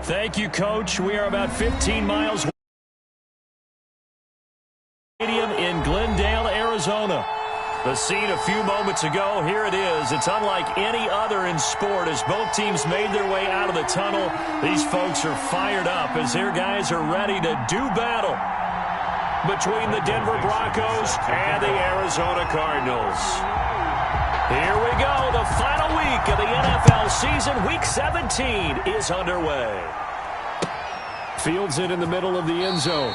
Thank you, Coach. We are about 15 miles stadium in Glendale, Arizona. The scene a few moments ago, here it is. It's unlike any other in sport as both teams made their way out of the tunnel. These folks are fired up as their guys are ready to do battle between the Denver Broncos and the Arizona Cardinals. Here we go. The final week of the NFL season, Week 17, is underway. Fields it in the middle of the end zone.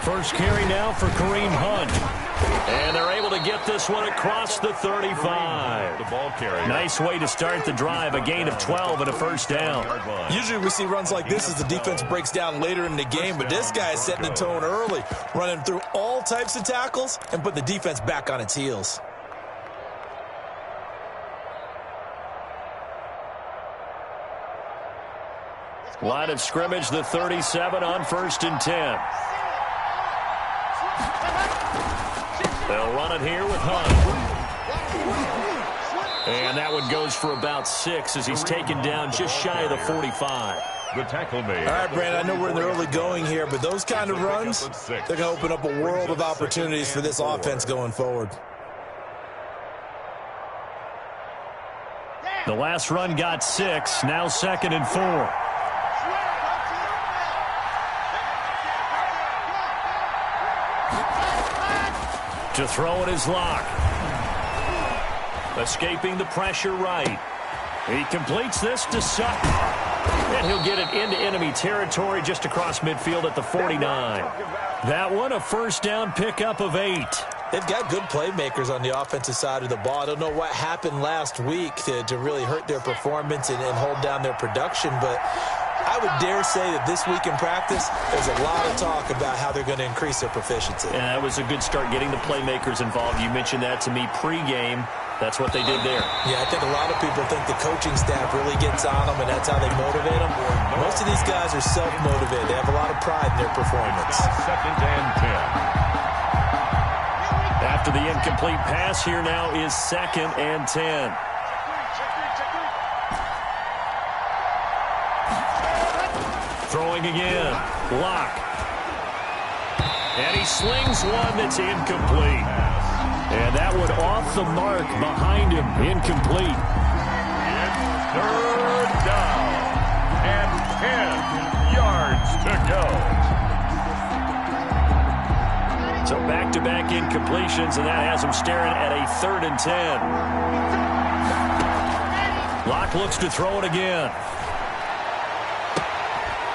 First carry now for Kareem Hunt. And they're able to get this one across the 35. The ball carrier. Nice way to start the drive. A gain of 12 and a first down. Usually we see runs like this as the defense breaks down later in the game, but this guy is setting the tone early, running through all types of tackles and put the defense back on its heels. Line of scrimmage, the 37 on 1st and 10. They'll run it here with Hunt. And that one goes for about 6 as he's taken down just shy of the 45. The tackle made. All right, Brandon, I know we're in the early going here, but those kind of runs, they're going to open up a world of opportunities for this offense going forward. The last run got 6, now 2nd and 4. To throw in his lock. Escaping the pressure right. He completes this to Sutton. And he'll get it into enemy territory just across midfield at the 49. That one a first down pickup of 8. They've got good playmakers on the offensive side of the ball. I don't know what happened last week to really hurt their performance and hold down their production, but I would dare say that this week in practice, there's a lot of talk about how they're going to increase their proficiency. Yeah, that was a good start getting the playmakers involved. You mentioned that to me pregame. That's what they did there. Yeah, I think a lot of people think the coaching staff really gets on them, and that's how they motivate them. Most of these guys are self-motivated. They have a lot of pride in their performance. 2nd and 10. After the incomplete pass, here now is 2nd and 10. Throwing again. Lock. And he slings one that's incomplete. And that one off the mark behind him. Incomplete. It's 3rd down. And 10 yards to go. So back-to-back incompletions, and that has him staring at a 3rd and 10. Lock looks to throw it again.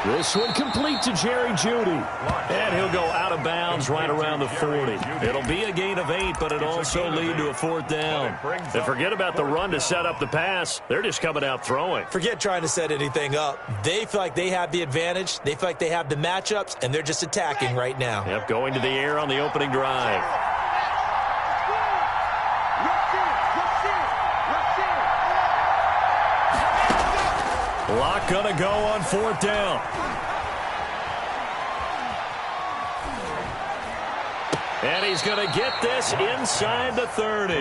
This one complete to Jerry Jeudy. And he'll go out of bounds right around the 40. It'll be a gain of 8, but it'll also lead to a 4th down. And forget about the run to set up the pass. They're just coming out throwing. Forget trying to set anything up. They feel like they have the advantage. They feel like they have the matchups, and they're just attacking right now. Yep, going to the air on the opening drive. Lock gonna go on 4th down. And he's going to get this inside the 30.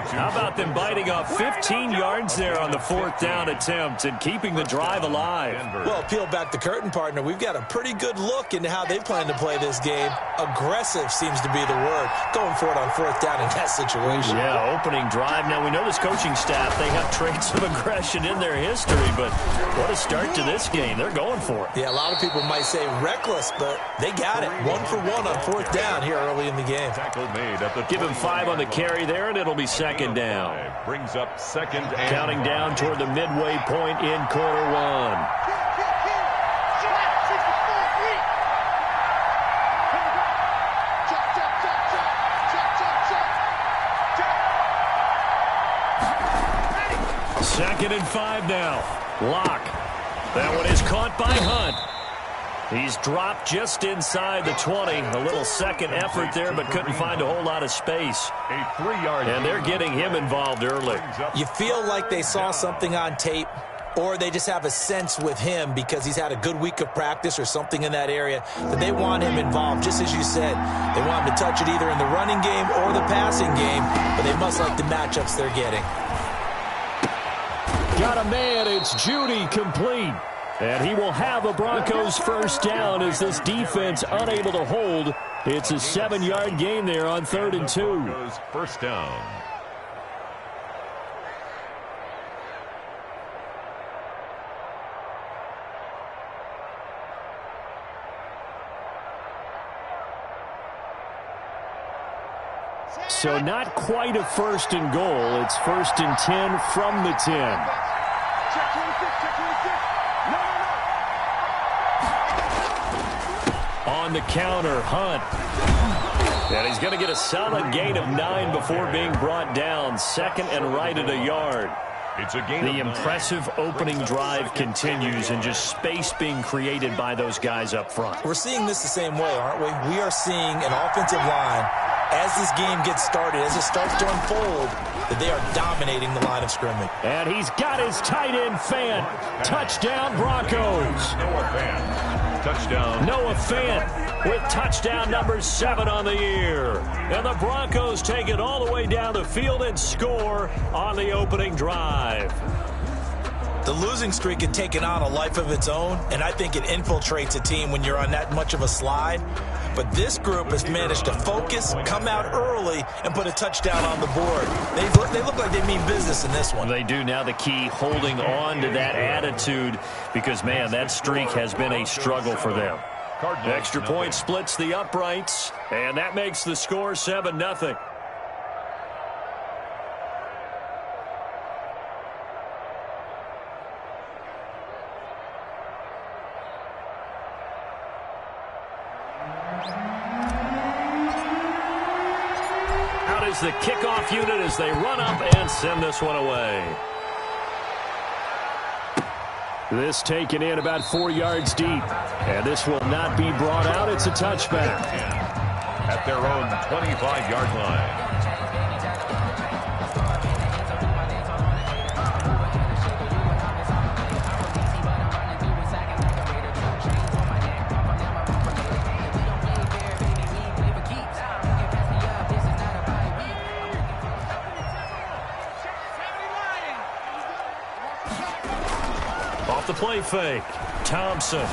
How about them biting off 15 yards there on the 4th down attempt and keeping the drive alive? Well, peel back the curtain, partner. We've got a pretty good look into how they plan to play this game. Aggressive seems to be the word. Going for it on 4th down in that situation. Yeah, opening drive. Now, we know this coaching staff, they have traits of aggression in their history, but what a start to this game. They're going for it. Yeah, a lot of people might say reckless, but they got it. 1 for 1 on 4th down here early in the game. game. Tackle made at the Give him 5 on the carry there, and it'll be second down. Brings up second and Counting down toward the midway point in quarter one. Second and 5 now. Lock. That one is caught by Hunt. He's dropped just inside the 20. A little second effort there, but couldn't find a whole lot of space. a 3-yard. And they're getting him involved early. You feel like they saw something on tape, or they just have a sense with him because he's had a good week of practice or something in that area that they want him involved. Just as you said, they want him to touch it either in the running game or the passing game, but they must like the matchups they're getting. Got a man, it's Judy, complete. And he will have a Broncos first down as this defense unable to hold. It's a 7-yard gain there on 3rd and 2. Broncos first down. So not quite a 1st and goal. It's 1st and 10 from the 10. On the counter, Hunt. And he's going to get a solid gain of 9 before being brought down. 2nd and right at a yard. It's a gain. The impressive opening drive continues, and just space being created by those guys up front. We're seeing this the same way, aren't we? We are seeing an offensive line, as this game gets started, as it starts to unfold, that they are dominating the line of scrimmage. And he's got his tight end, Fant. Touchdown, Broncos. Noah Fant. Touchdown. Noah Fant with touchdown number 7 on the year. And the Broncos take it all the way down the field and score on the opening drive. The losing streak had taken on a life of its own, and I think it infiltrates a team when you're on that much of a slide. But this group has managed to focus, come out early, and put a touchdown on the board. They look like they mean business in this one. They do. Now the key, holding on to that attitude, because, man, that streak has been a struggle for them. Extra point splits the uprights, and that makes the score 7-0. Is the kickoff unit as they run up and send this one away. This taken in about 4 yards deep, and this will not be brought out. It's a touchback. At their own 25-yard line. The play fake. Thompson.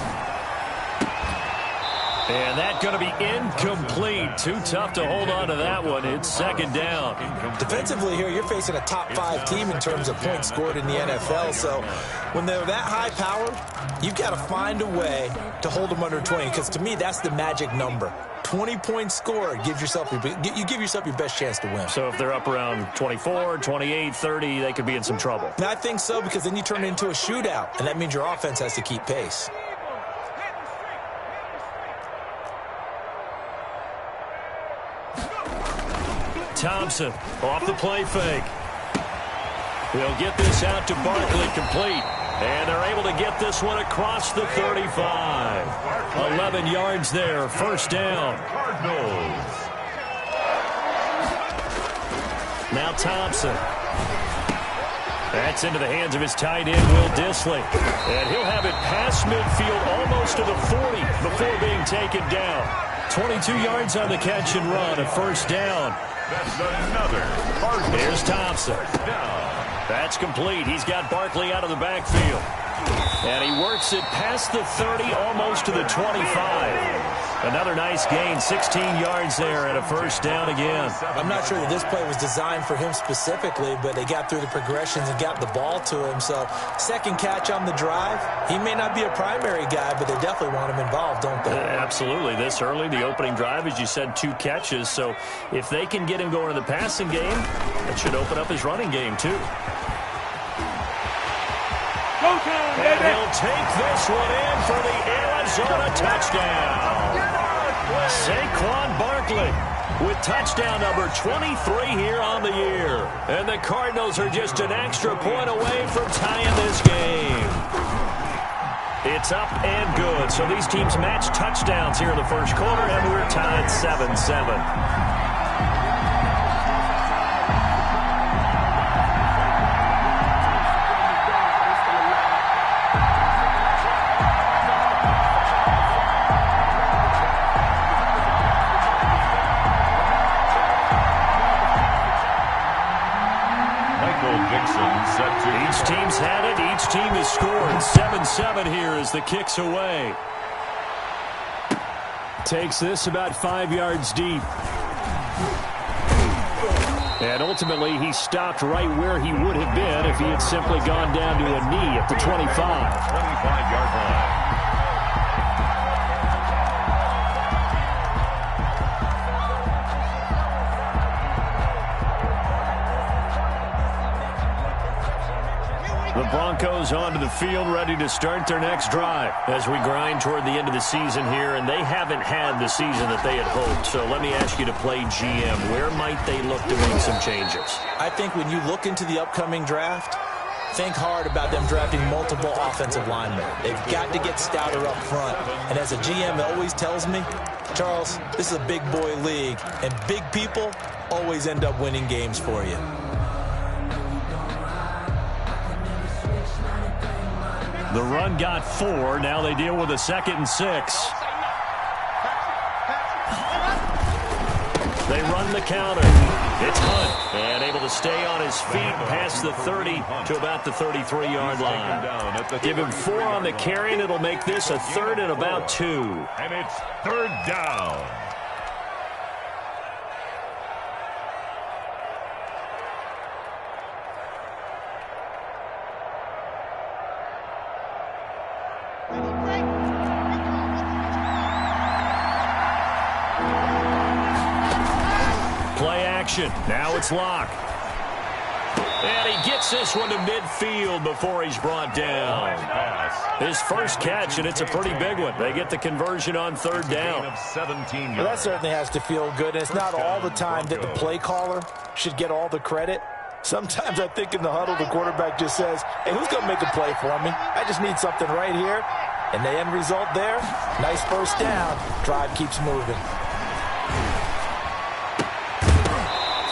And that's going to be incomplete. Too tough to hold on to that one. It's 2nd down. Defensively here, you're facing a top-5 team in terms of points scored in the NFL. So when they're that high-powered, you've got to find a way to hold them under 20. Because to me, that's the magic number. 20 points scored gives yourself you give yourself your best chance to win. So if they're up around 24, 28, 30, they could be in some trouble. And I think so, because then you turn it into a shootout, and that means your offense has to keep pace. Thompson off the play fake. He'll get this out to Barkley, complete. And they're able to get this one across the 35. 11 yards there, 1st down. Cardinals. Now Thompson. That's into the hands of his tight end, Will Dissly. And he'll have it past midfield, almost to the 40 before being taken down. 22 yards on the catch and run, a 1st down. That's another Cardinals. Here's Thompson. Down. That's complete. He's got Barkley out of the backfield. And he works it past the 30, almost to the 25. Another nice gain, 16 yards there and a first down again. I'm not sure that this play was designed for him specifically, but they got through the progressions and got the ball to him. So second catch on the drive. He may not be a primary guy, but they definitely want him involved, don't they? Absolutely. This early, the opening drive, as you said, 2 catches. So if they can get him going in the passing game, that should open up his running game too. And he'll take this one in for the Arizona touchdown. Saquon Barkley with touchdown number 23 here on the year. And the Cardinals are just an extra point away from tying this game. It's up and good. So these teams match touchdowns here in the first quarter, and we're tied 7-7. Each team's had it. Each team has scored. 7-7 here as the kick's away. Takes this about 5 yards deep. And ultimately, he stopped right where he would have been if he had simply gone down to a knee at the 25. 25-yard line. The Broncos onto the field, ready to start their next drive as we grind toward the end of the season here, and they haven't had the season that they had hoped. So let me ask you to play GM. Where might they look to make some changes? I think when you look into the upcoming draft, think hard about them drafting multiple offensive linemen. They've got to get stouter up front. And as a GM always tells me, Charles, this is a big boy league, and big people always end up winning games for you. The run got 4. Now they deal with a 2nd and 6. They run the counter. It's Hunt. And able to stay on his feet past the 30 to about the 33-yard line. Give him 4 on the carry, and it'll make this a 3rd and about 2. And it's 3rd down. Now it's Locke. And he gets this one to midfield before he's brought down. His first catch, and it's a pretty big one. They get the conversion on 3rd down. Well, that certainly has to feel good, and it's not all the time that the play caller should get all the credit. Sometimes I think in the huddle, the quarterback just says, hey, who's going to make a play for me? I just need something right here. And the end result there, nice first down. Drive keeps moving.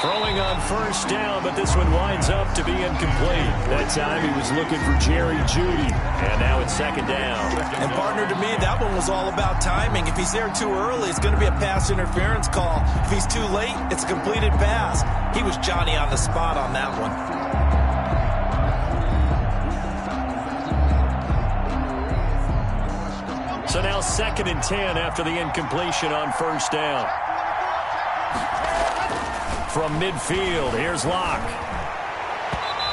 Throwing on 1st down, but this one winds up to be incomplete. That time he was looking for Jerry Jeudy, and now it's 2nd down. And partner, to me, that one was all about timing. If he's there too early, it's going to be a pass interference call. If he's too late, it's a completed pass. He was Johnny on the spot on that one. So now 2nd and 10 after the incompletion on 1st down. From midfield, here's Locke.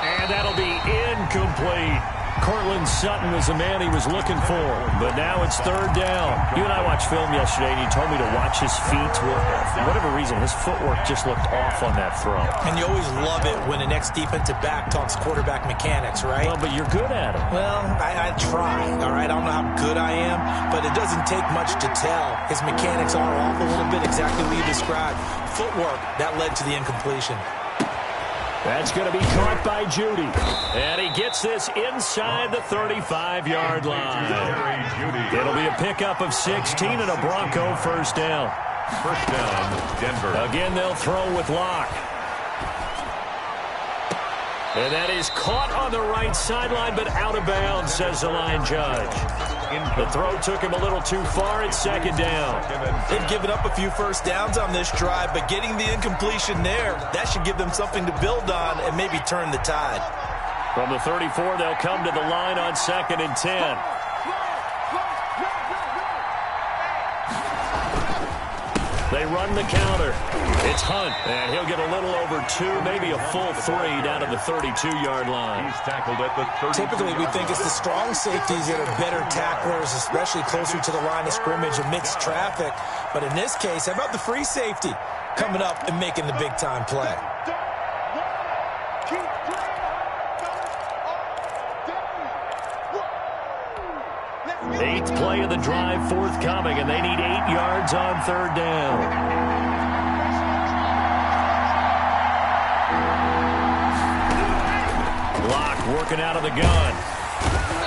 And that'll be incomplete. Cortland Sutton was the man he was looking for, but now it's 3rd down. You and I watched film yesterday, and you told me to watch his feet. Well, for whatever reason, his footwork just looked off on that throw. And you always love it when an ex-defensive back talks quarterback mechanics, right? Well, but you're good at it. Well, I try, all right? I don't know how good I am, but it doesn't take much to tell. His mechanics are off a little bit, exactly what you described. Footwork, that led to the incompletion. That's going to be caught by Jeudy. And he gets this inside the 35-yard line. It'll be a pickup of 16 and a Bronco 1st down. 1st down, Denver. Again, they'll throw with Locke. And that is caught on the right sideline, but out of bounds, says the line judge. The throw took him a little too far. It's 2nd down. They've given up a few first downs on this drive, but getting the incompletion there, that should give them something to build on and maybe turn the tide. From the 34, they'll come to the line on 2nd and 10. They run the counter. It's Hunt, and he'll get a little over 2, maybe a full 3 down to the 32-yard line. He's tackled at the 32. Typically, we think it's the strong safeties that are better tacklers, especially closer to the line of scrimmage amidst traffic. But in this case, how about the free safety coming up and making the big-time play? Eighth play of the drive forthcoming, and they need 8 yards on 3rd down. Block working out of the gun.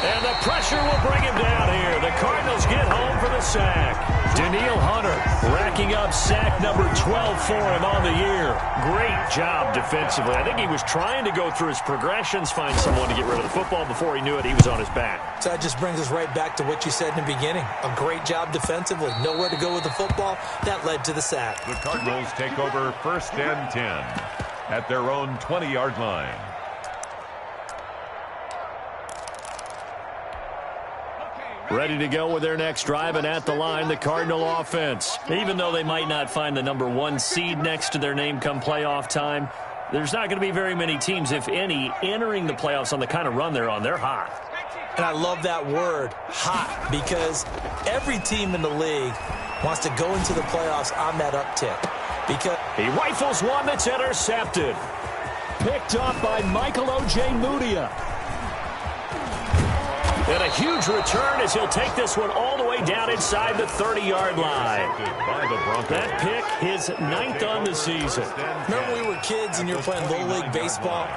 And the pressure will bring him down here. The Cardinals get home for the sack. Danielle Hunter racking up sack number 12 for him on the year. Great job defensively. I think he was trying to go through his progressions, find someone to get rid of the football. Before he knew it, he was on his back. So that just brings us right back to what you said in the beginning. A great job defensively. Nowhere to go with the football. That led to the sack. The Cardinals take over 1st and 10 at their own 20-yard line. Ready to go with their next drive, and at the line, the Cardinal offense. Even though they might not find the number 1 seed next to their name come playoff time, there's not going to be very many teams, if any, entering the playoffs on the kind of run they're on. They're hot. And I love that word, hot, because every team in the league wants to go into the playoffs on that uptick. Because he rifles one that's intercepted. Picked up by Michael O.J. Mudia. And a huge return as he'll take this one all the way down inside the 30-yard line. That pick, his 9th on the season. Remember when we were kids and you were playing Little League Baseball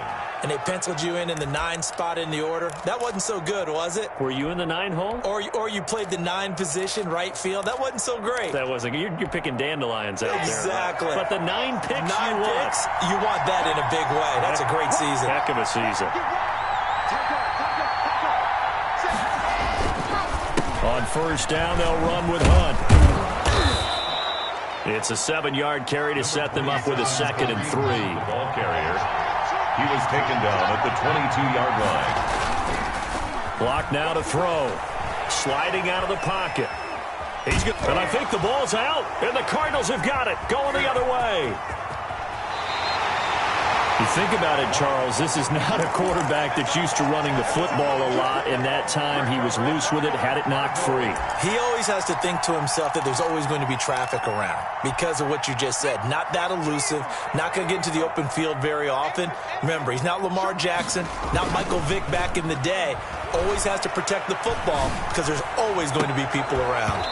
and they penciled you in the 9 spot in the order? That wasn't so good, was it? Were you in the 9 hole? Or you played the 9 position, right field? That wasn't so great. That wasn't. You're picking dandelions out there. Exactly. But the 9 picks you want that in a big way. That's a great season. Heck of a season. On 1st down, they'll run with Hunt. It's a 7-yard carry to set them up with a 2nd and 3. Ball carrier. He was taken down at the 22-yard line. Block now to throw. Sliding out of the pocket. He's good. And I think the ball's out. And the Cardinals have got it. Going the other way. You think about it, Charles, this is not a quarterback that's used to running the football a lot, and that time he was loose with it, had it knocked free. He always has to think to himself that there's always going to be traffic around because of what you just said. Not that elusive, not going to get into the open field very often. Remember, he's not Lamar Jackson, not Michael Vick back in the day. Always has to protect the football because there's always going to be people around.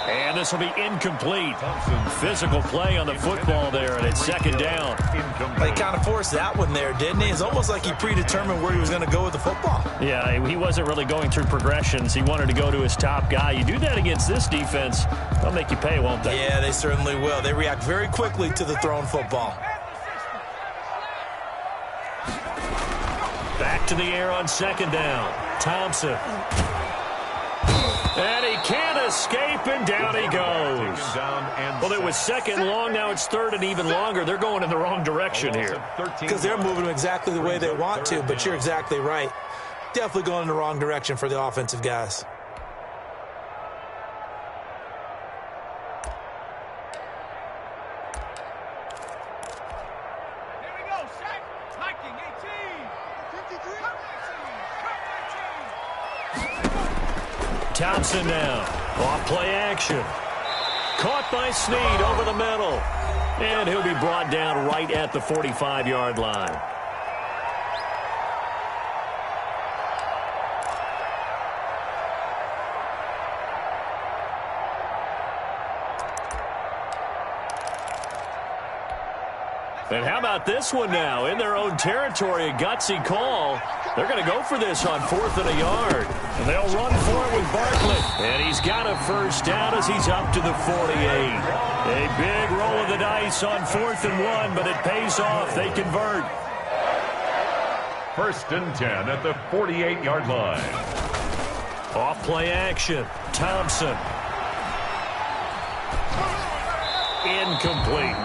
And this will be incomplete. Physical play on the football there, and it's 2nd down. He kind of forced that one there, didn't he? It's almost like he predetermined where he was going to go with the football. Yeah, he wasn't really going through progressions. He wanted to go to his top guy. You do that against this defense, they'll make you pay, won't they? Yeah, they certainly will. They react very quickly to the thrown football. Back to the air on 2nd down. Thompson. And he can't escape, and down he goes. Well, it was 2nd long. Now it's 3rd and even longer. They're going in the wrong direction here. Because they're moving exactly the way they want to, but you're exactly right. Definitely going in the wrong direction for the offensive guys. Thompson now. Off play action. Caught by Snead over the middle. And he'll be brought down right at the 45-yard line. And how about this one now? In their own territory, a gutsy call. They're going to go for this on 4th and a yard. And they'll run for it with Bartlett. And he's got a 1st down as he's up to the 48. A big roll of the dice on 4th and 1, but it pays off. They convert. 1st and 10 at the 48-yard line. Off play action. Thompson. Incomplete.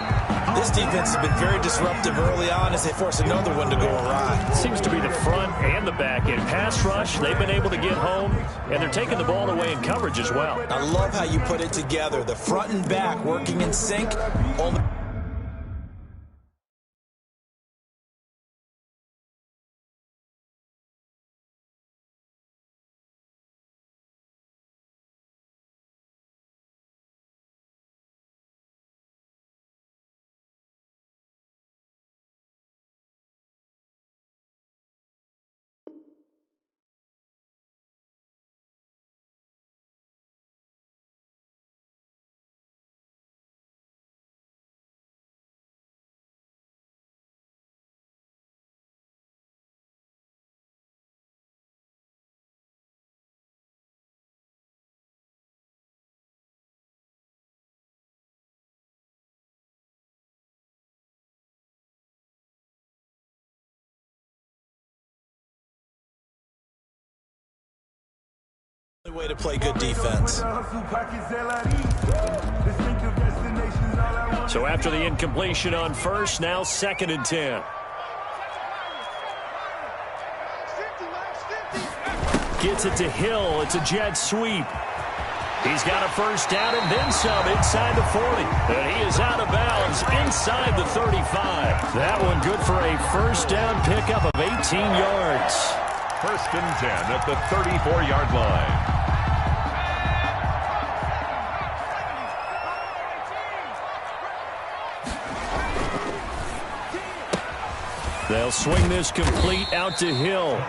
This defense has been very disruptive early on as they force another one to go awry. Seems to be the front and the back end. Pass rush, they've been able to get home, and they're taking the ball away in coverage as well. I love how you put it together. The front and back working in sync. Way to play good defense. So after the incompletion on first, now 2nd and 10. Gets it to Hill. It's a jet sweep. He's got a first down and then some inside the 40. And he is out of bounds inside the 35. That one good for a first down pickup of 18 yards. 1st and 10 at the 34-yard line. They'll swing this complete out to Hill.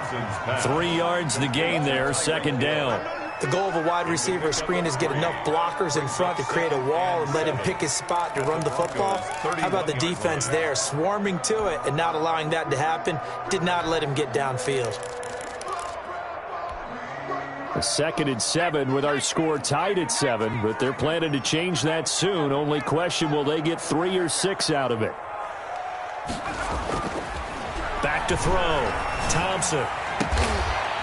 3 yards the gain there, 2nd down. The goal of a wide receiver screen is get enough blockers in front to create a wall and let him pick his spot to run the football. How about the defense there, swarming to it and not allowing that to happen? Did not let him get downfield. A 2nd and 7 with our score tied at 7, but they're planning to change that soon. Only question, will they get 3 or 6 out of it? Back to throw. Thompson.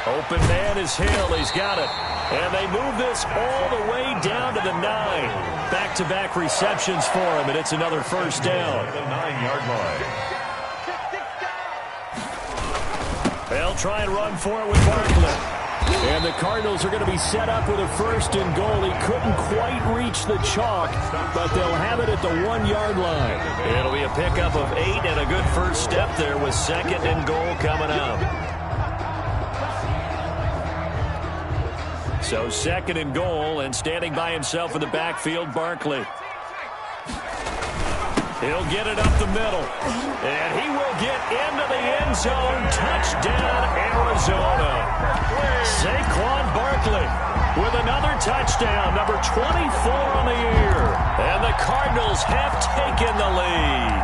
Open man is Hill. He's got it. And they move this all the way down to the 9. Back-to-back receptions for him, and it's another first down. The 9-yard line. They'll try and run for it with Barkley. And the Cardinals are going to be set up with a 1st and goal. He couldn't quite reach the chalk, but they'll have it at the 1-yard line. It'll be a pickup of 8 and a good first step there with 2nd and goal coming up. So 2nd and goal, and standing by himself in the backfield, Barkley. He'll get it up the middle, and he will get into the end zone. Touchdown, Arizona. Saquon Barkley with another touchdown, number 24 on the year. And the Cardinals have taken the lead.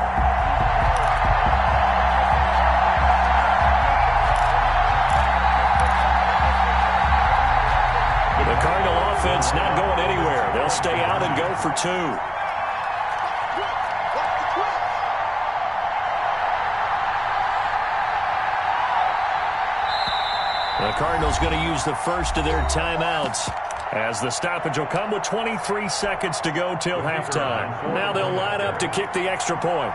The Cardinal offense not going anywhere. They'll stay out and go for 2. The Cardinals going to use the first of their timeouts, as the stoppage will come with 23 seconds to go till halftime. Now they'll line up to kick the extra point.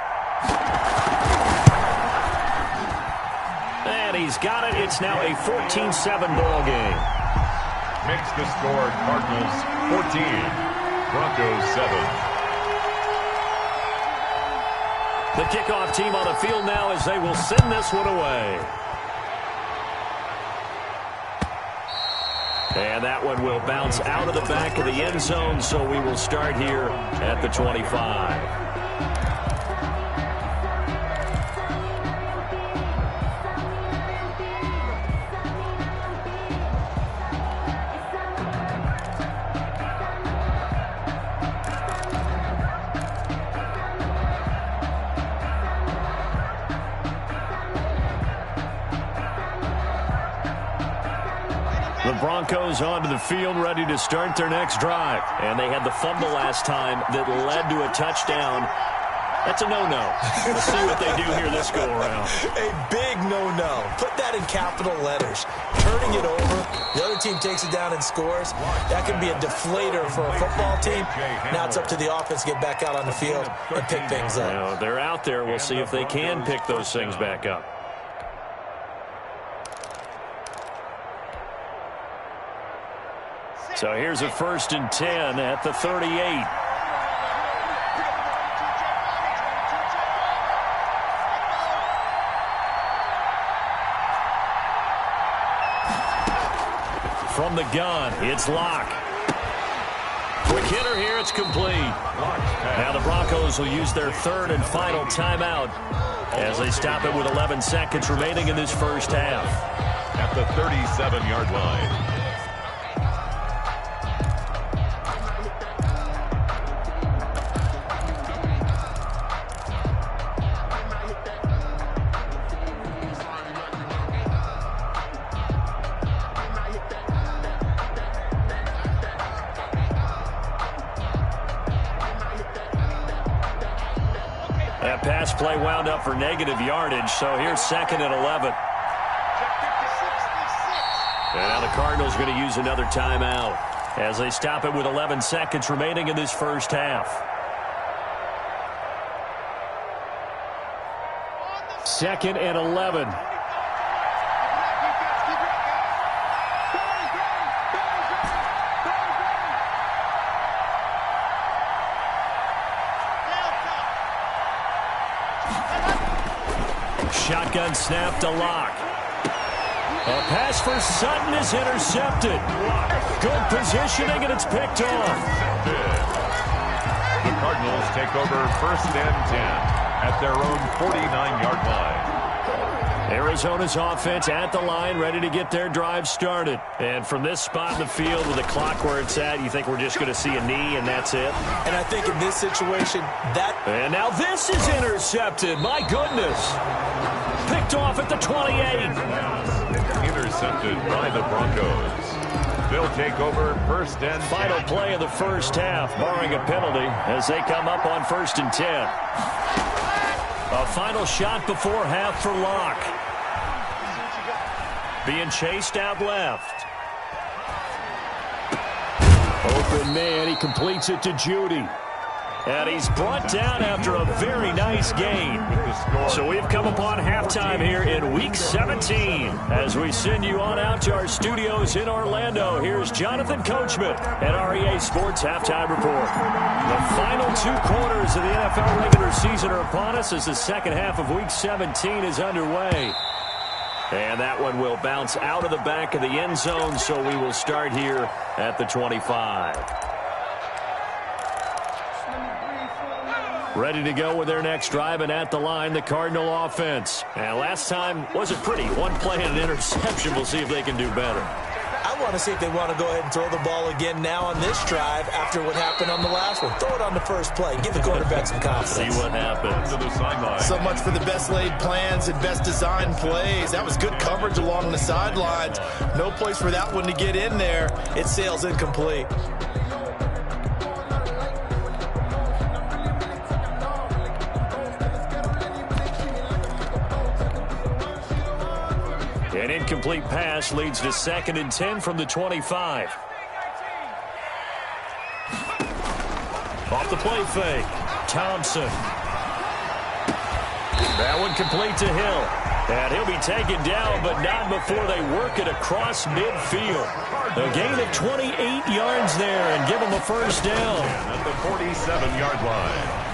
And he's got it. It's now a 14-7 ball game. Makes the score Cardinals 14, Broncos 7. The kickoff team on the field now as they will send this one away. And that one will bounce out of the back of the end zone, so we will start here at the 25. The Broncos onto the field, ready to start their next drive. And they had the fumble last time that led to a touchdown. That's a no-no. Let's see what they do here this go-around. A big no-no. Put that in capital letters. Turning it over, the other team takes it down and scores. That can be a deflator for a football team. Now it's up to the offense to get back out on the field and pick things up. Now, they're out there. We'll see if they can pick those things back up. So here's a 1st and 10 at the 38. From the gun, it's Locke. Quick hitter here, it's complete. Now the Broncos will use their 3rd and final timeout as they stop it with 11 seconds remaining in this first half. At the 37-yard line. That pass play wound up for negative yardage, so here's 2nd and 11. And now the Cardinals are going to use another timeout as they stop it with 11 seconds remaining in this first half. 2nd and 11. Shotgun snap to Locke. A pass for Sutton is intercepted. Good positioning, and it's picked off. The Cardinals take over 1st and 10 at their own 49-yard line. Arizona's offense at the line, ready to get their drive started. And from this spot in the field with the clock where it's at, you think we're just going to see a knee and that's it? And I think in this situation, And now this is intercepted. My goodness. Picked off at the 28. Intercepted by the Broncos. They'll take over 1st and 10. Final play of the first half, barring a penalty, as they come up on 1st and 10. A final shot before half for Locke. Being chased out left. Open man, he completes it to Judy. And he's brought down after a very nice game. So we've come upon halftime here in Week 17. As we send you on out to our studios in Orlando, here's Jonathan Coachman at REA Sports Halftime Report. The final 2 quarters of the NFL regular season are upon us as the second half of Week 17 is underway. And that one will bounce out of the back of the end zone, so we will start here at the 25. Ready to go with their next drive, and at the line, the Cardinal offense. And last time wasn't pretty. 1 play and an interception. We'll see if they can do better. I want to see if they want to go ahead and throw the ball again now on this drive after what happened on the last one. Throw it on the first play. Give the quarterback some confidence. See what happens. So much for the best laid plans and best designed plays. That was good coverage along the sidelines. No place for that one to get in there. It sails incomplete. An incomplete pass leads to 2nd and 10 from the 25. Off the play fake. Thompson. That one complete to Hill. And he'll be taken down, but not before they work it across midfield. A gain of 28 yards there and give them a first down. At the 47-yard line.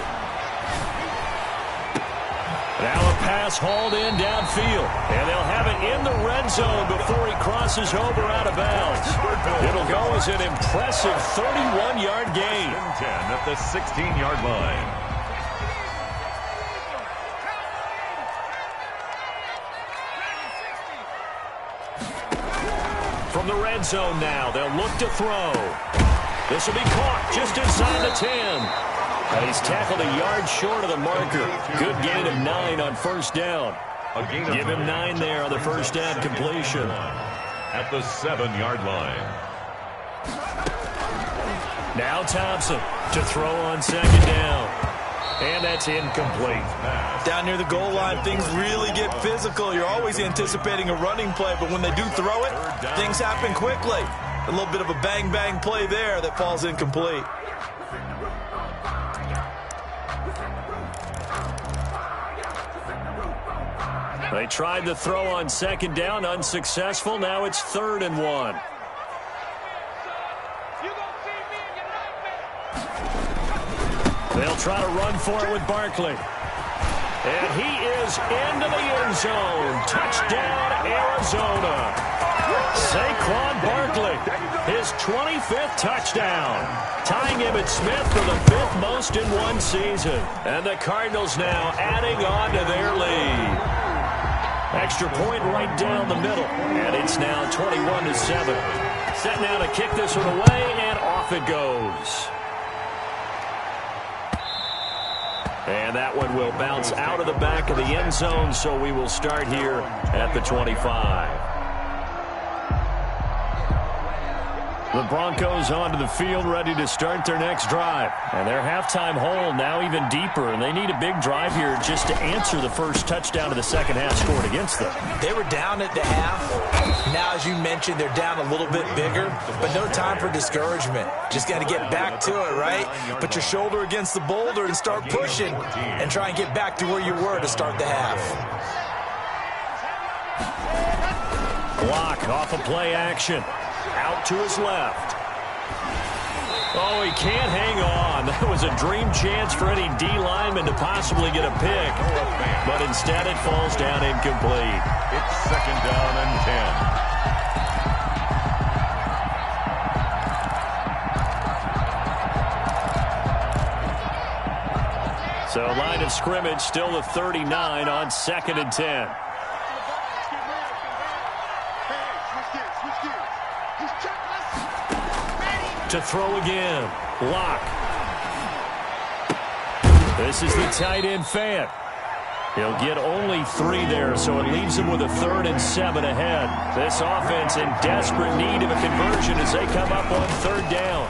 Now a pass hauled in downfield. And they'll have it in the red zone before he crosses over out of bounds. It'll go as an impressive 31-yard gain. 10 at the 16-yard line. From the red zone now, they'll look to throw. This will be caught just inside the 10. And he's tackled a yard short of the marker. Good gain of 9 on first down. Give him 9 there on the first down completion. At the 7-yard line. Now Thompson to throw on second down. And that's incomplete. Down near the goal line, things really get physical. You're always anticipating a running play, but when they do throw it, things happen quickly. A little bit of a bang-bang play there that falls incomplete. They tried the throw on second down, unsuccessful. Now it's 3rd and 1. They'll try to run for it with Barkley. And he is into the end zone. Touchdown, Arizona. Saquon Barkley, his 25th touchdown, tying him and Smith for the 5th most in one season. And the Cardinals now adding on to their lead. Extra point right down the middle, and it's now 21-7. Set now to kick this one away, and off it goes. And that one will bounce out of the back of the end zone, so we will start here at the 25. The Broncos onto the field, ready to start their next drive. And their halftime hole now even deeper, and they need a big drive here just to answer the first touchdown of the second half scored against them. They were down at the half. Now, as you mentioned, they're down a little bit bigger, but no time for discouragement. Just got to get back to it, right? Put your shoulder against the boulder and start pushing and try and get back to where you were to start the half. Block off of play action. Out to his left. Oh, he can't hang on. That was a dream chance for any D lineman to possibly get a pick. But instead it falls down incomplete. It's 2nd down and 10. So line of scrimmage still the 39 on 2nd and 10. To throw again. Lock. This is the tight end Fant. He'll get only 3 there, so it leaves him with a 3rd and 7 ahead. This offense in desperate need of a conversion as they come up on 3rd down.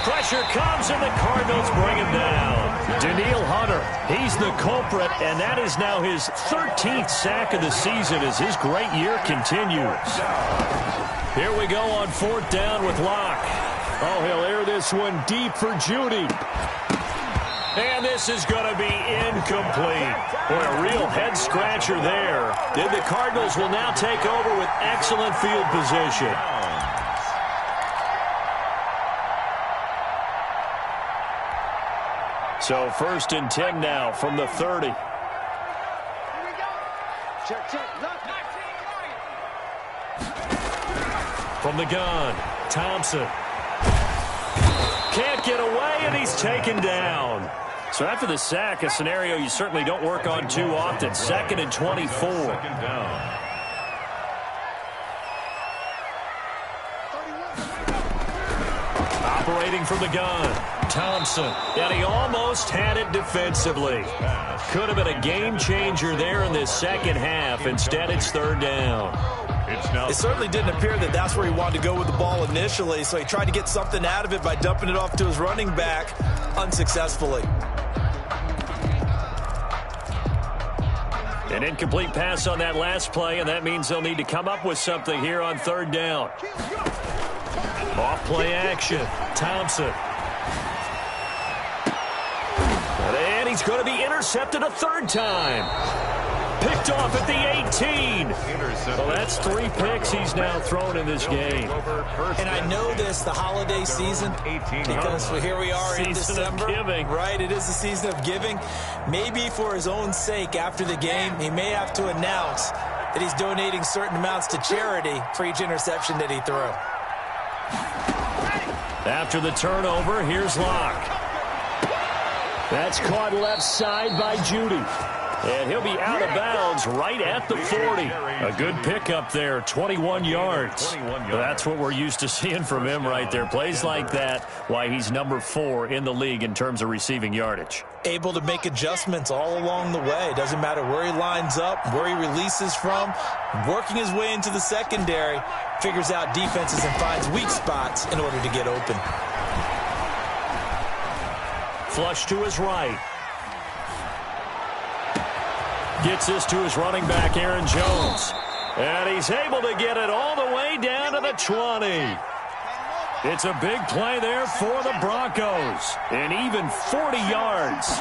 Pressure comes, and the Cardinals bring him down. Danielle Hunter, he's the culprit, and that is now his 13th sack of the season as his great year continues. Here we go on 4th down with Locke. Oh, he'll air this one deep for Judy. And this is going to be incomplete. Boy, a real head-scratcher there. The Cardinals will now take over with excellent field position. So 1st and 10 now from the 30. Here we go. Check. Look. From the gun, Thompson. Can't get away, and he's taken down. So after the sack, a scenario you certainly don't work on too often. 2nd and 24. 2nd down. Operating from the gun, Thompson. And he almost had it defensively. Could have been a game changer there in this second half. Instead, it's 3rd down. It certainly didn't appear that that's where he wanted to go with the ball initially, so he tried to get something out of it by dumping it off to his running back unsuccessfully. An incomplete pass on that last play, and that means they'll need to come up with something here on 3rd down. Off play action, Thompson. And he's going to be intercepted a 3rd time. Picked off at the 18. Well, that's 3 picks he's now thrown in this game. And I know this, the holiday season, because here we are in December. Right, it is the season of giving. Maybe for his own sake, after the game, he may have to announce that he's donating certain amounts to charity for each interception that he threw. After the turnover, here's Locke. That's caught left side by Judy. And he'll be out of bounds right at the 40. A good pickup there, 21 yards. That's what we're used to seeing from him right there. Plays like that, why he's number 4 in the league in terms of receiving yardage. Able to make adjustments all along the way. Doesn't matter where he lines up, where he releases from. Working his way into the secondary, figures out defenses and finds weak spots in order to get open. Flush to his right. Gets this to his running back, Aaron Jones. And he's able to get it all the way down to the 20. It's a big play there for the Broncos. And even 40 yards.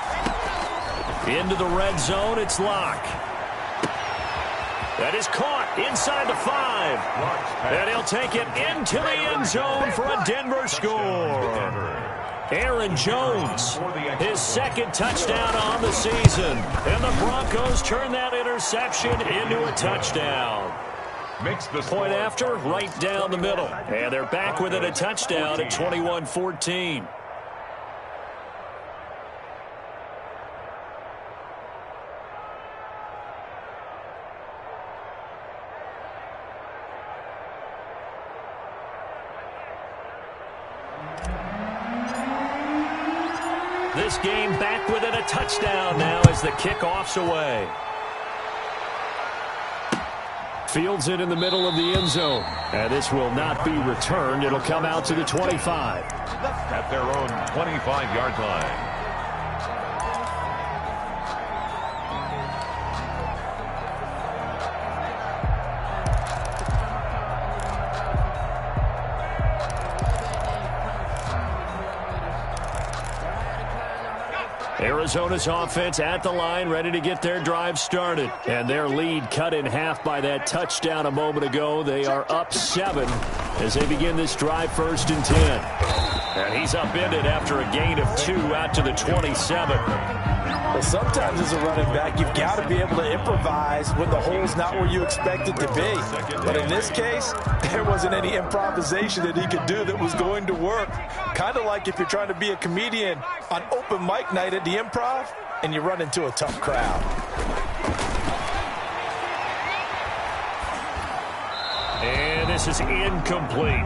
Into the red zone, it's Locke. That is caught inside the 5. And he'll take it into the end zone for a Denver score. Aaron Jones, his second touchdown on the season. And the Broncos turn that interception into a touchdown. Point after, right down the middle. And they're back within a touchdown at 21-14. This game back within a touchdown now as the kickoff's away. Fields it in the middle of the end zone. And this will not be returned. It'll come out to the 25. At their own 25-yard line. Arizona's offense at the line, ready to get their drive started. And their lead cut in half by that touchdown a moment ago. They are up 7 as they begin this drive, 1st and 10. And he's upended after a gain of 2 out to the 27. Well, sometimes as a running back, you've got to be able to improvise when the hole's not where you expect it to be. But in this case, there wasn't any improvisation that he could do that was going to work. Kind of like if you're trying to be a comedian on open mic night at the Improv and you run into a tough crowd. And this is incomplete.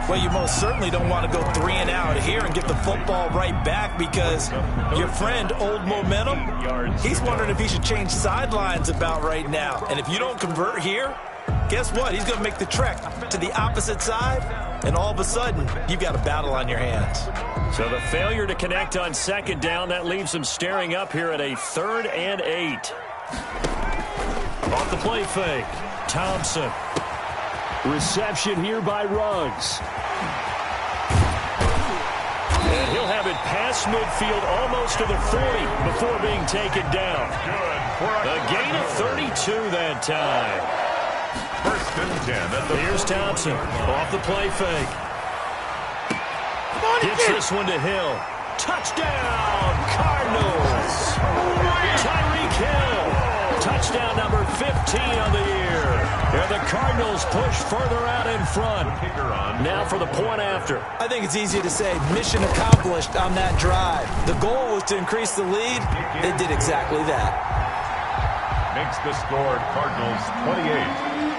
Well, you most certainly don't want to go 3 and out here and get the football right back because your friend, Old Momentum, he's wondering if he should change sidelines about right now. And if you don't convert here, guess what? He's going to make the trek to the opposite side, and all of a sudden, you've got a battle on your hands. So the failure to connect on 2nd down, that leaves them staring up here at a 3rd and 8. Off the play fake, Thompson. Reception here by Ruggs. And he'll have it past midfield almost to the 40 before being taken down. A gain of 32 that time. 1st and 10. Here's Thompson off the play fake. Gets this one to Hill. Touchdown, Cardinals. Tyreek Hill. Touchdown number 15 on the year. And the Cardinals push further out in front. Now for the point after. I think it's easy to say mission accomplished on that drive. The goal was to increase the lead. They did exactly that. Makes the score Cardinals 28.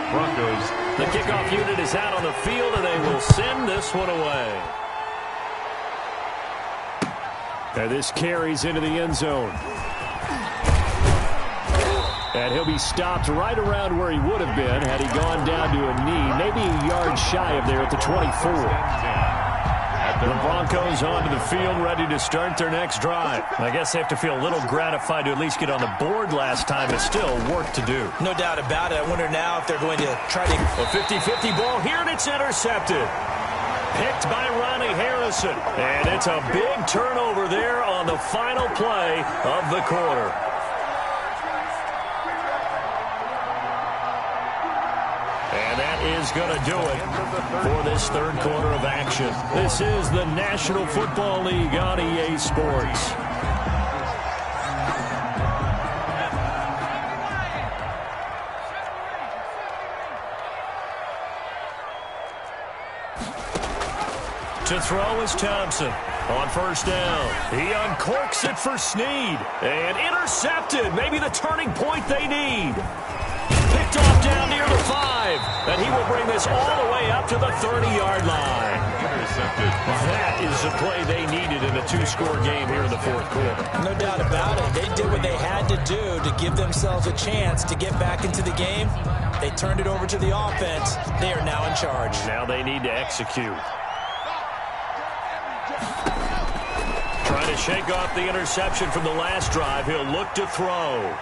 Broncos. The kickoff unit is out on the field, and they will send this one away. And this carries into the end zone. And he'll be stopped right around where he would have been had he gone down to a knee, maybe a yard shy of there at the 24. The Broncos onto the field, ready to start their next drive. I guess they have to feel a little gratified to at least get on the board last time, but still work to do. No doubt about it. I wonder now if they're going to try to... A 50-50 ball here, and it's intercepted. Picked by Ronnie Harrison. And it's a big turnover there on the final play of the quarter. And that is going to do it for this 3rd quarter of action. This is the National Football League on EA Sports. To throw is Thompson. On 1st down, he uncorks it for Snead. And intercepted. Maybe the turning point they need. Picked off down near the 5. And he will bring this all the way up to the 30-yard line. Intercepted. That is the play they needed in a 2-score game here in the 4th quarter. No doubt about it. They did what they had to do to give themselves a chance to get back into the game. They turned it over to the offense. They are now in charge. Now they need to execute. Trying to shake off the interception from the last drive. He'll look to throw.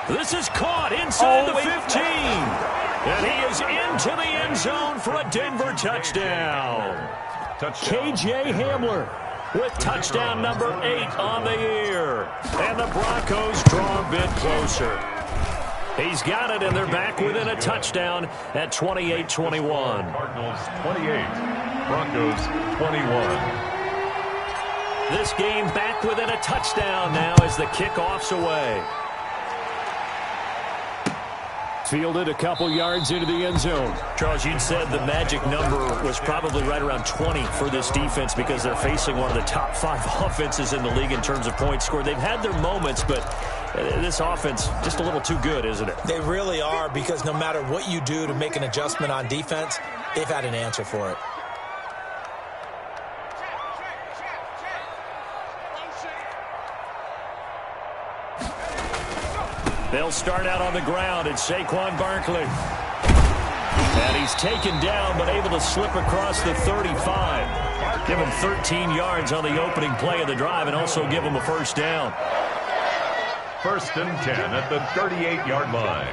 This is caught inside the 15. And he is into the end zone for a Denver touchdown. KJ Hamler with touchdown number 8 on the year. And the Broncos draw a bit closer. He's got it, and they're back within a touchdown at 28-21. Cardinals 28, Broncos 21. This game back within a touchdown now as the kickoff's away. Fielded a couple yards into the end zone. Charles, you'd said the magic number was probably right around 20 for this defense because they're facing one of the top 5 offenses in the league in terms of points scored. They've had their moments, but this offense just a little too good, isn't it? They really are, because no matter what you do to make an adjustment on defense, they've had an answer for it. They'll start out on the ground. It's Saquon Barkley. And he's taken down, but able to slip across the 35. Give him 13 yards on the opening play of the drive and also give him a first down. 1st and 10 at the 38-yard line.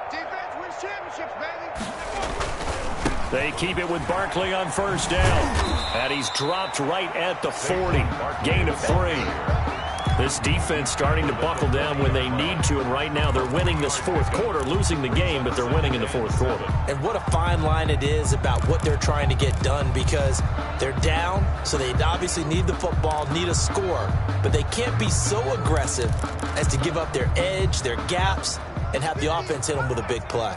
Defense wins championships, baby. They keep it with Barkley on first down. And he's dropped right at the 40. Gain of 3. This defense starting to buckle down when they need to, and right now they're winning this 4th quarter, losing the game, but they're winning in the 4th quarter. And what a fine line it is about what they're trying to get done, because they're down, so they obviously need the football, need a score, but they can't be so aggressive as to give up their edge, their gaps, and have the offense hit them with a big play.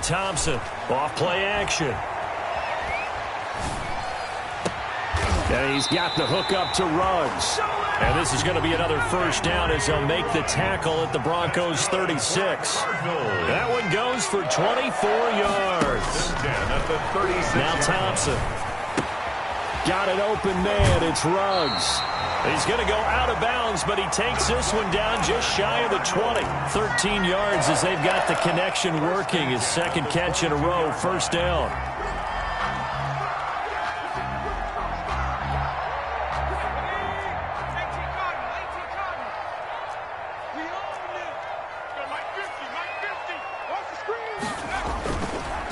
Thompson, off play action. And he's got the hook up to Ruggs. And this is going to be another first down as they'll make the tackle at the Broncos 36. That one goes for 24 yards. Now Thompson. Got an open man. It's Ruggs. He's going to go out of bounds, but he takes this one down just shy of the 20. 13 yards as they've got the connection working. His 2nd catch in a row, first down.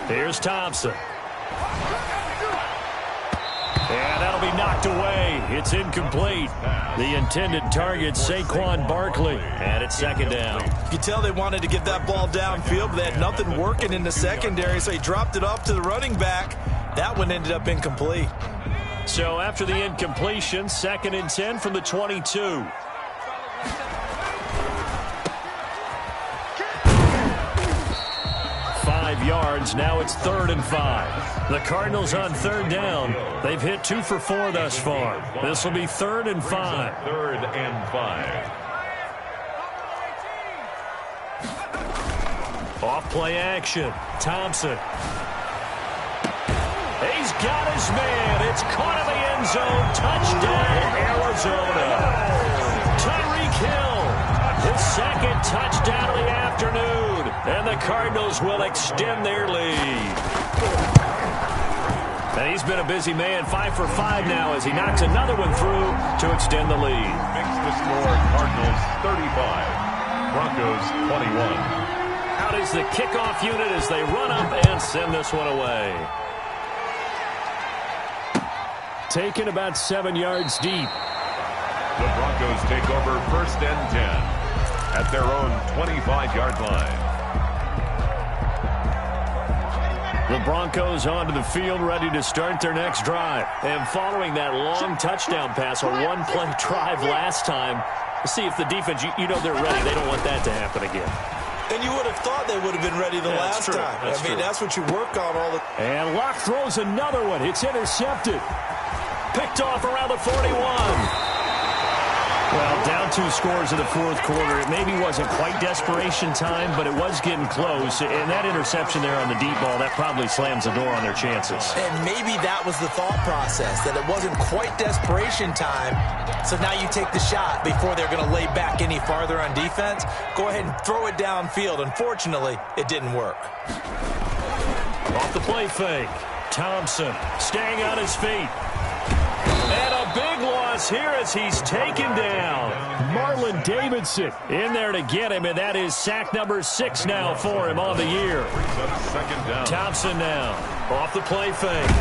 Here's Thompson. And that'll be knocked away. It's incomplete. The intended target, Saquon Barkley. And it's 2nd down. You can tell they wanted to get that ball downfield, but they had nothing working in the secondary, so he dropped it off to the running back. That one ended up incomplete. So after the incompletion, 2nd and 10 from the 22. Yards. Now it's 3rd and 5. The Cardinals on 3rd down. They've hit 2 for 4 thus far. This will be 3rd and 5. 3rd and 5. Off play action. Thompson. He's got his man. It's caught in the end zone. Touchdown, Arizona. Tyreek Hill. His 2nd touchdown of the afternoon. And the Cardinals will extend their lead. And he's been a busy man, 5 for 5 now as he knocks another one through to extend the lead. Makes the score Cardinals 35, Broncos 21. Out is the kickoff unit as they run up and send this one away. Taken about 7 yards deep. The Broncos take over 1st and 10 at their own 25-yard line. The Broncos onto the field, ready to start their next drive. And following that long touchdown pass, a one-play drive last time, see if the defense, you know they're ready. They don't want that to happen again. And you would have thought they would have been ready the last time. I mean, that's what you work on all the... And Locke throws another one. It's intercepted. Picked off around the 41. Well, down 2 scores in the fourth quarter. It maybe wasn't quite desperation time, but it was getting close. And that interception there on the deep ball, that probably slams the door on their chances. And maybe that was the thought process, that it wasn't quite desperation time. So now you take the shot before they're going to lay back any farther on defense. Go ahead and throw it downfield. Unfortunately, it didn't work. Off the play fake. Thompson staying on his feet. And a big loss here as he's taken down. Marlon Davidson in there to get him, and that is sack number 6 now for him on the year. Thompson now off the play fake.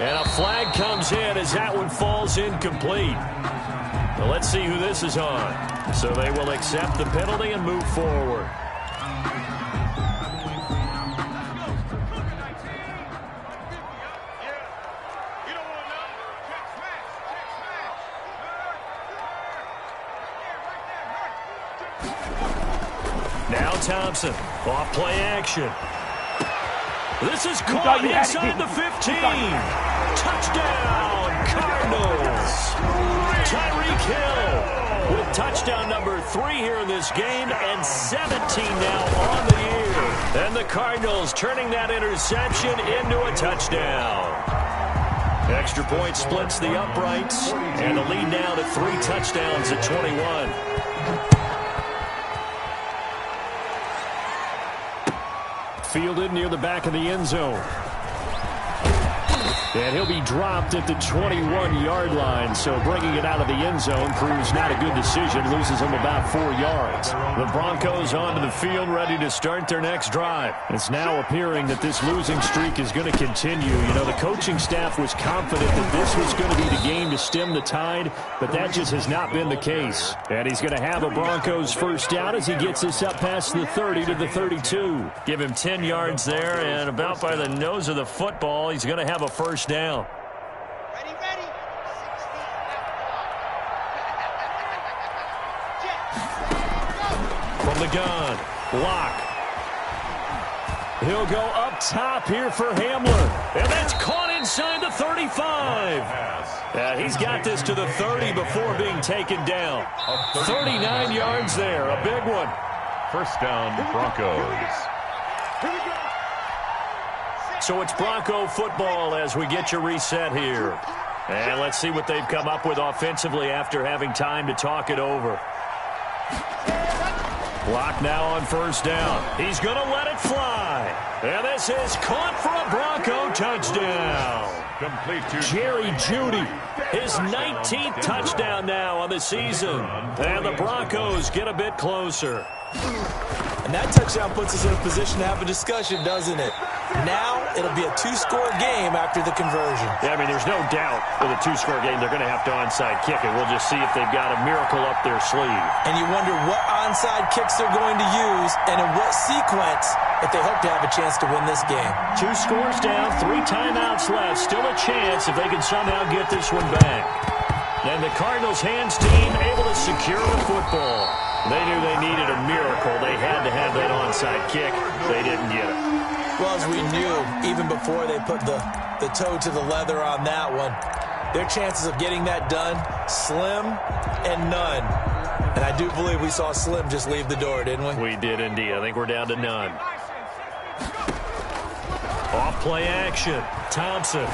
And a flag comes in as that one falls incomplete. Now let's see who this is on. So they will accept the penalty and move forward. Now Thompson, off play action. This is caught inside the 15. Touchdown, Cardinals. Tyreek Hill with touchdown number 3 here in this game and 17 now on the year. And the Cardinals turning that interception into a touchdown. Extra point splits the uprights, and the lead now to 3 touchdowns at 21. Fielded near the back of the end zone. And he'll be dropped at the 21-yard line, so bringing it out of the end zone proves not a good decision, loses him about 4 yards. The Broncos onto the field, ready to start their next drive. It's now appearing that this losing streak is going to continue. You know, the coaching staff was confident that this was going to be the game to stem the tide, but that just has not been the case. And he's going to have a Broncos first down as he gets this up past the 30 to the 32. Give him 10 yards there, and about by the nose of the football, he's going to have a first down. Ready. From the gun, Locke. He'll go up top here for Hamler. And that's caught inside the 35. He's got this to the 30 before being taken down. 39 yards there, a big one. First down, Broncos. So it's Bronco football as we get you reset here. And let's see what they've come up with offensively after having time to talk it over. Block now on first down. He's going to let it fly. And this is caught for a Bronco touchdown. Complete to Jerry Jeudy, his 19th touchdown now on the season. And the Broncos get a bit closer. And that touchdown puts us in a position to have a discussion, doesn't it? Now it'll be a 2-score game after the conversion. Yeah, I mean, there's no doubt with a 2-score game they're going to have to onside kick it. We'll just see if they've got a miracle up their sleeve. And you wonder what onside kicks they're going to use and in what sequence if they hope to have a chance to win this game. 2 scores down, 3 timeouts left. Still a chance if they can somehow get this one back. And the Cardinals hands team able to secure the football. They knew they needed a miracle. They had to have that onside kick. They didn't get it. Well, as we knew, even before they put the toe to the leather on that one, their chances of getting that done, slim and none. And I do believe we saw Slim just leave the door, didn't we? We did indeed. I think we're down to none. Off play action. Thompson.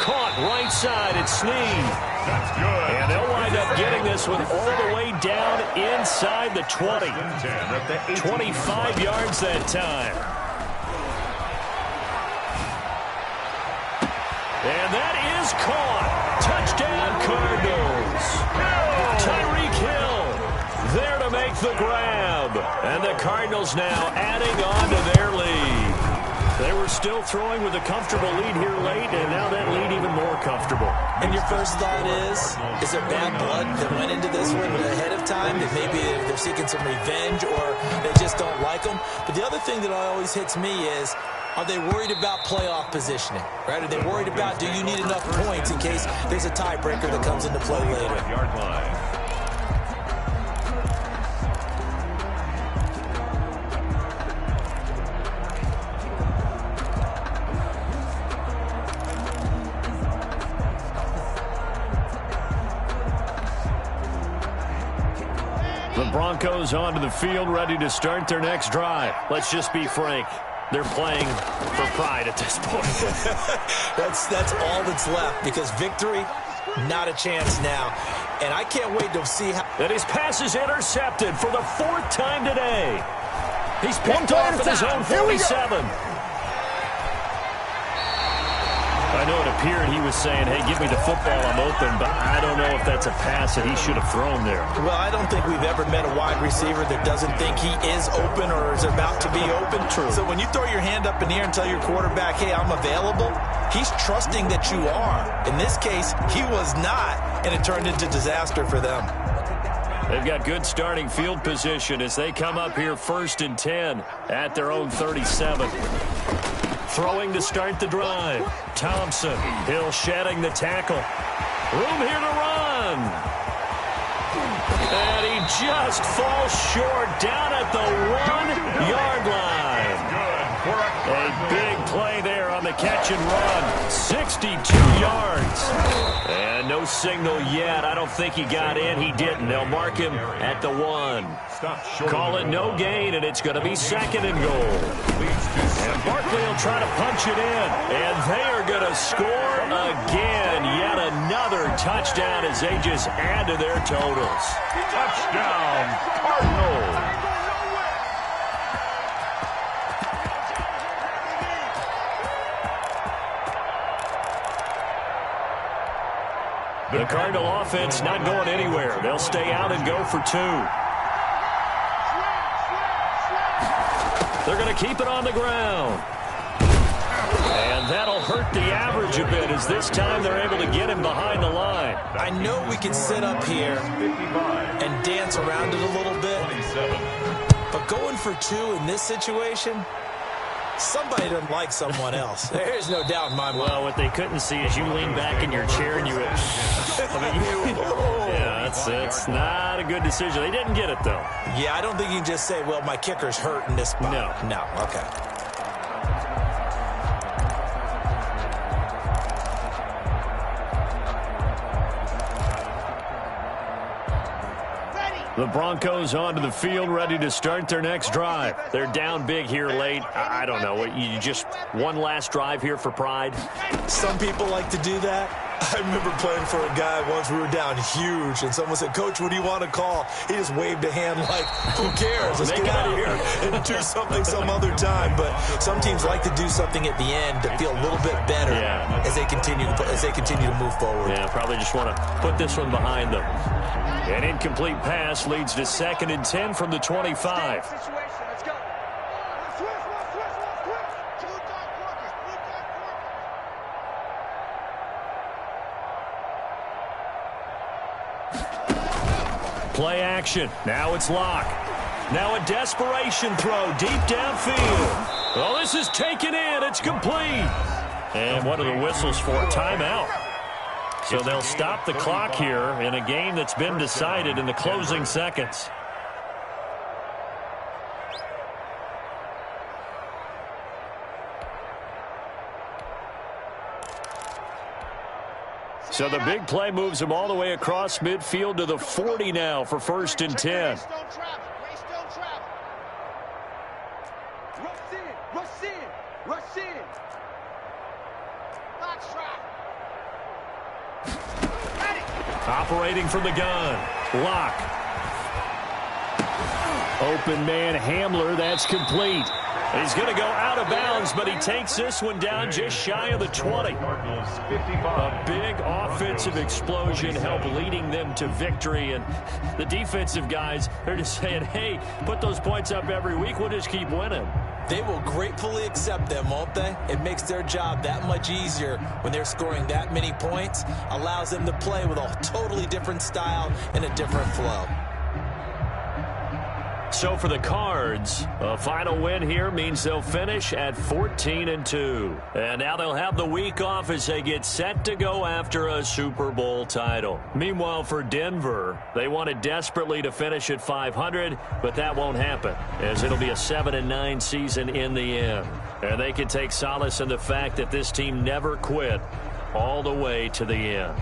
Caught right side. It's Snead. That's good. And they'll wind up getting this one all the way down inside the 20. 25 yards that time. And that is caught. Touchdown, Cardinals. Tyreek Hill there to make the grab. And the Cardinals now adding on to their lead. They were still throwing with a comfortable lead here late, and now that lead even more comfortable. And your first thought is there bad blood that went into this one ahead of time, that maybe they're seeking some revenge or they just don't like them? But the other thing that always hits me is, are they worried about playoff positioning? Right? Are they worried about, do you need enough points in case there's a tiebreaker that comes into play later? Yard line. The Broncos onto the field, ready to start their next drive. Let's just be frank. They're playing for pride at this point. That's all that's left, because victory, not a chance now. And I can't wait to see how... And his pass is intercepted for the 4th time today. He's picked off at his own 47. I know it appeared he was saying, hey, give me the football, I'm open, but I don't know if that's a pass that he should have thrown there. Well, I don't think we've ever met a wide receiver that doesn't think he is open or is about to be open. True. So when you throw your hand up in the air and tell your quarterback, hey, I'm available, he's trusting that you are. In this case, he was not, and it turned into disaster for them. They've got good starting field position as they come up here 1st and 10 at their own 37. Throwing to start the drive. Thompson, Hill shedding the tackle. Room here to run. And he just falls short down at the 1-yard line. A big play there on the catch and run. 62 yards. And no signal yet. I don't think he got in. He didn't. They'll mark him at the 1. Call it no gain, and it's going to be 2nd and goal. And Barkley will try to punch it in. And they are going to score again. Yet another touchdown as they just add to their totals. Touchdown, Cardinals. The Cardinal offense not going anywhere. They'll stay out and go for 2. They're going to keep it on the ground. And that'll hurt the average a bit as this time they're able to get him behind the line. I know we can sit up here and dance around it a little bit, but going for 2 in this situation, somebody doesn't like someone else. There's no doubt in my mind. Well, what they couldn't see is you lean back in your chair and you went, yeah, that's not a good decision. They didn't get it, though. Yeah, I don't think you can just say, well, my kicker's hurt in this spot. No, okay. The Broncos onto the field, ready to start their next drive. They're down big here late. I don't know. You just one last drive here for pride? Some people like to do that. I remember playing for a guy once. We were down huge, and someone said, Coach, what do you want to call? He just waved a hand like, who cares? Let's get out of here and do something some other time. But some teams like to do something at the end to feel a little bit better as they continue to move forward. Yeah, probably just want to put this one behind them. An incomplete pass leads to 2nd and 10 from the 25. Play action. Now it's Locke. Now a desperation throw deep downfield. Well, this is taken in. It's complete. And what are the whistles for? Timeout. So they'll stop the clock here in a game that's been decided in the closing seconds. So the big play moves them all the way across midfield to the 40 now for 1st and 10. Operating from the gun. Locke. Open man Hamler. That's complete. He's going to go out of bounds, but he takes this one down just shy of the 20. A big offensive explosion helped leading them to victory. And the defensive guys, they're just saying, hey, put those points up every week. We'll just keep winning. They will gratefully accept them, won't they? It makes their job that much easier when they're scoring that many points. Allows them to play with a totally different style and a different flow. So for the Cards, a final win here means they'll finish at 14-2. And now they'll have the week off as they get set to go after a Super Bowl title. Meanwhile, for Denver, they wanted desperately to finish at 500, but that won't happen, as it'll be a 7-9 season in the end. And they can take solace in the fact that this team never quit all the way to the end.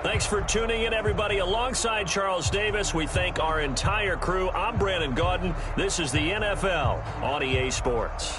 Thanks for tuning in, everybody. Alongside Charles Davis, we thank our entire crew. I'm Brandon Gaudin. This is the NFL on EA Sports.